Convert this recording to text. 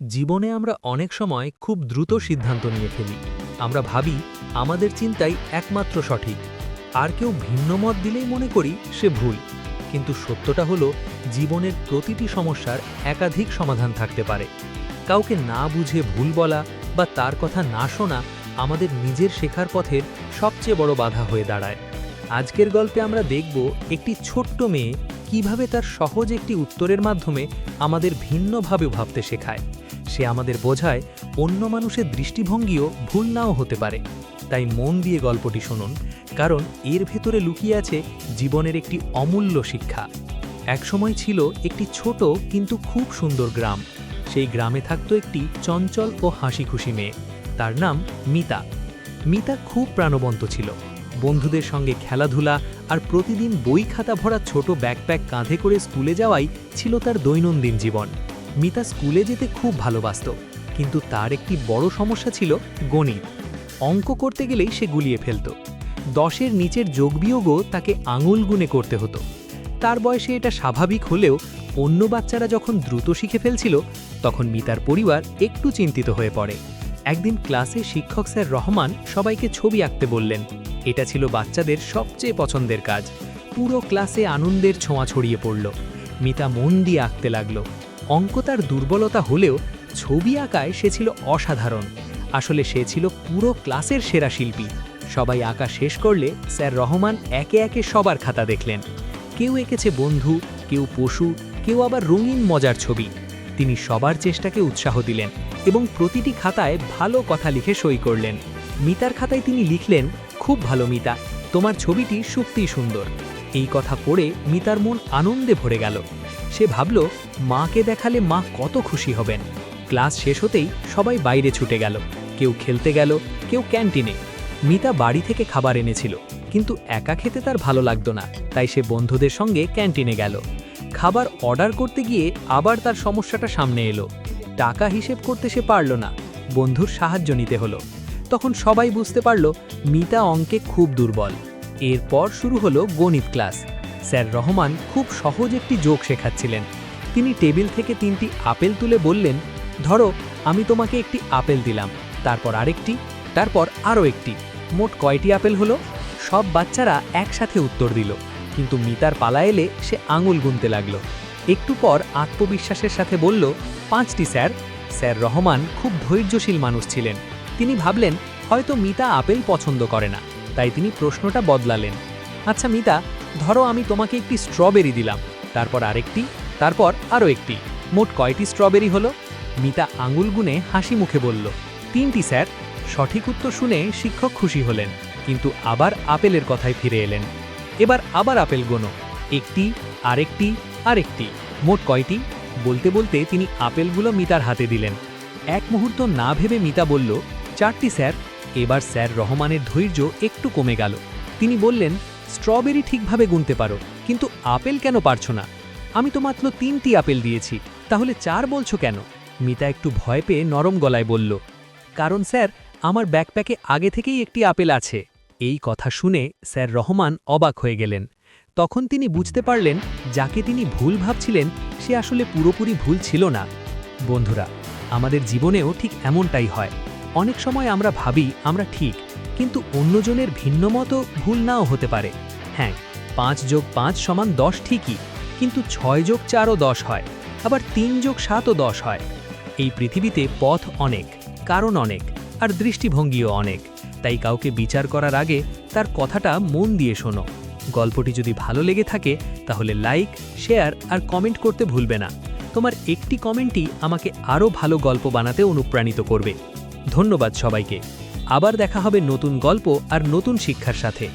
জীবনে আমরা অনেক সময় খুব দ্রুত সিদ্ধান্ত নিয়ে ফেলি। আমরা ভাবি আমাদের চিন্তাই একমাত্র সঠিক, আর কেউ ভিন্ন মত দিলেই মনে করি সে ভুল। কিন্তু সত্যটা হলো, জীবনের প্রতিটি সমস্যার একাধিক সমাধান থাকতে পারে। কাউকে না বুঝে ভুল বলা বা তার কথা না শোনা আমাদের নিজের শেখার পথের সবচেয়ে বড় বাধা হয়ে দাঁড়ায়। আজকের গল্পে আমরা দেখব একটি ছোট্ট মেয়ে কিভাবে তার সহজ একটি উত্তরের মাধ্যমে আমাদের ভিন্নভাবে ভাবতে শেখায়। সে আমাদের বোঝায় অন্য মানুষের দৃষ্টিভঙ্গিও ভুল নাও হতে পারে। তাই মন দিয়ে গল্পটি শুনুন, কারণ এর ভেতরে লুকিয়ে আছে জীবনের একটি অমূল্য শিক্ষা। একসময় ছিল একটি ছোট কিন্তু খুব সুন্দর গ্রাম। সেই গ্রামে থাকত একটি চঞ্চল ও হাসিখুশি মেয়ে। তার নাম মিতা। মিতা খুব প্রাণবন্ত ছিল। বন্ধুদের সঙ্গে খেলাধুলা আর প্রতিদিন বই খাতা ভরা ছোট ব্যাকপ্যাক কাঁধে করে স্কুলে যাওয়াই ছিল তার দৈনন্দিন জীবন। মিতা স্কুলে যেতে খুব ভালোবাসত, কিন্তু তার একটি বড় সমস্যা ছিল গণিত। অঙ্ক করতে গেলেই সে গুলিয়ে ফেলত। 10-এর নিচের যোগবিয়োগও তাকে আঙুল গুণে করতে হতো। তার বয়সে এটা স্বাভাবিক হলেও অন্য বাচ্চারা যখন দ্রুত শিখে ফেলছিল, তখন মিতার পরিবার একটু চিন্তিত হয়ে পড়ে। একদিন ক্লাসে শিক্ষক স্যার রহমান সবাইকে ছবি আঁকতে বললেন। এটা ছিল বাচ্চাদের সবচেয়ে পছন্দের কাজ। পুরো ক্লাসে আনন্দের ছোঁয়া ছড়িয়ে পড়ল। মিতা মন দিয়ে আঁকতে লাগল। অঙ্ক তার দুর্বলতা হলেও ছবি আঁকায় সে ছিল অসাধারণ। আসলে সে ছিল পুরো ক্লাসের সেরা শিল্পী। সবাই আঁকা শেষ করলে স্যার রহমান একে একে সবার খাতা দেখলেন। কেউ এঁকেছে বন্ধু, কেউ পশু, কেউ আবার রঙিন মজার ছবি। তিনি সবার চেষ্টাকে উৎসাহ দিলেন এবং প্রতিটি খাতায় ভালো কথা লিখে সই করলেন। মিতার খাতায় তিনি লিখলেন, খুব ভালো মিতা, তোমার ছবিটি সত্যিই সুন্দর। এই কথা পড়ে মিতার মন আনন্দে ভরে গেল। সে ভাবল, মাকে দেখালে মা কত খুশি হবেন। ক্লাস শেষ হতেই সবাই বাইরে ছুটে গেল। কেউ খেলতে গেল, কেউ ক্যান্টিনে। মিতা বাড়ি থেকে খাবার এনেছিল, কিন্তু একা খেতে তার ভালো লাগতো না। তাই সে বন্ধুদের সঙ্গে ক্যান্টিনে গেল। খাবার অর্ডার করতে গিয়ে আবার তার সমস্যাটা সামনে এলো। টাকা হিসেব করতে সে পারল না। বন্ধুর সাহায্য নিতে হলো। তখন সবাই বুঝতে পারল মিতা অঙ্কে খুব দুর্বল। এরপর শুরু হলো গণিত ক্লাস। স্যার রহমান খুব সহজ একটি যোগ শেখাচ্ছিলেন। তিনি টেবিল থেকে 3টি আপেল তুলে বললেন, ধরো আমি তোমাকে একটি আপেল দিলাম, তারপর আরেকটি, তারপর আরও একটি। মোট কয়টি আপেল হলো? সব বাচ্চারা একসাথে উত্তর দিল, কিন্তু মিতার পালা এলে সে আঙুল গুনতে লাগল। একটু পর আত্মবিশ্বাসের সাথে বলল, 5টি স্যার। স্যার রহমান খুব ধৈর্যশীল মানুষ ছিলেন। তিনি ভাবলেন হয়তো মিতা আপেল পছন্দ করে না, তাই তিনি প্রশ্নটা বদলালেন। আচ্ছা মিতা, ধরো আমি তোমাকে একটি স্ট্রবেরি দিলাম, তারপর আরেকটি, তারপর আরও একটি। মোট কয়টি স্ট্রবেরি হলো? মিতা আঙুল গুনে হাসি মুখে বলল, 3টি স্যার। সঠিক উত্তর শুনে শিক্ষক খুশি হলেন, কিন্তু আবার আপেলের কথায় ফিরে এলেন। এবার আবার আপেল গোনো, একটি, আরেকটি, আরেকটি। মোট কয়টি? বলতে বলতে তিনি আপেলগুলো মিতার হাতে দিলেন। এক মুহূর্ত না ভেবে মিতা বলল, 4টি স্যার। এবার স্যার রহমানের ধৈর্য একটু কমে গেল। তিনি বললেন, স্ট্রবেরি ঠিকভাবে গুনতে পারো, কিন্তু আপেল কেন পারছো না? আমি তো মাত্র 3টি আপেল দিয়েছি, তাহলে 4 বলছো কেন? মিতা একটু ভয় পেয়ে নরম গলায় বলল, কারণ স্যার, আমার ব্যাকপ্যাকে আগে থেকেই একটি আপেল আছে। এই কথা শুনে স্যার রহমান অবাক হয়ে গেলেন। তখন তিনি বুঝতে পারলেন যাকে তিনি ভুল ভাবছিলেন সে আসলে পুরোপুরি ভুল ছিল না। বন্ধুরা, আমাদের জীবনেও ঠিক এমনটাই হয়। অনেক সময় আমরা ভাবি আমরা ঠিক, কিন্তু অন্যজনের ভিন্নমতও ভুল নাও হতে পারে। হ্যাঁ, 5+5 = 10 ঠিকই, কিন্তু 6+4ও 10 হয়, আবার 3+7ও 10 হয়। এই পৃথিবীতে পথ অনেক, কারণ অনেক, আর দৃষ্টিভঙ্গিও অনেক। তাই কাউকে বিচার করার আগে তার কথাটা মন দিয়ে শোনো। গল্পটি যদি ভালো লেগে থাকে তাহলে লাইক, শেয়ার আর কমেন্ট করতে ভুলবে না। তোমার একটি কমেন্টই আমাকে আরও ভালো গল্প বানাতে অনুপ্রাণিত করবে। ধন্যবাদ সবাইকে। আবার দেখা হবে নতুন গল্প আর নতুন শিক্ষার সাথে।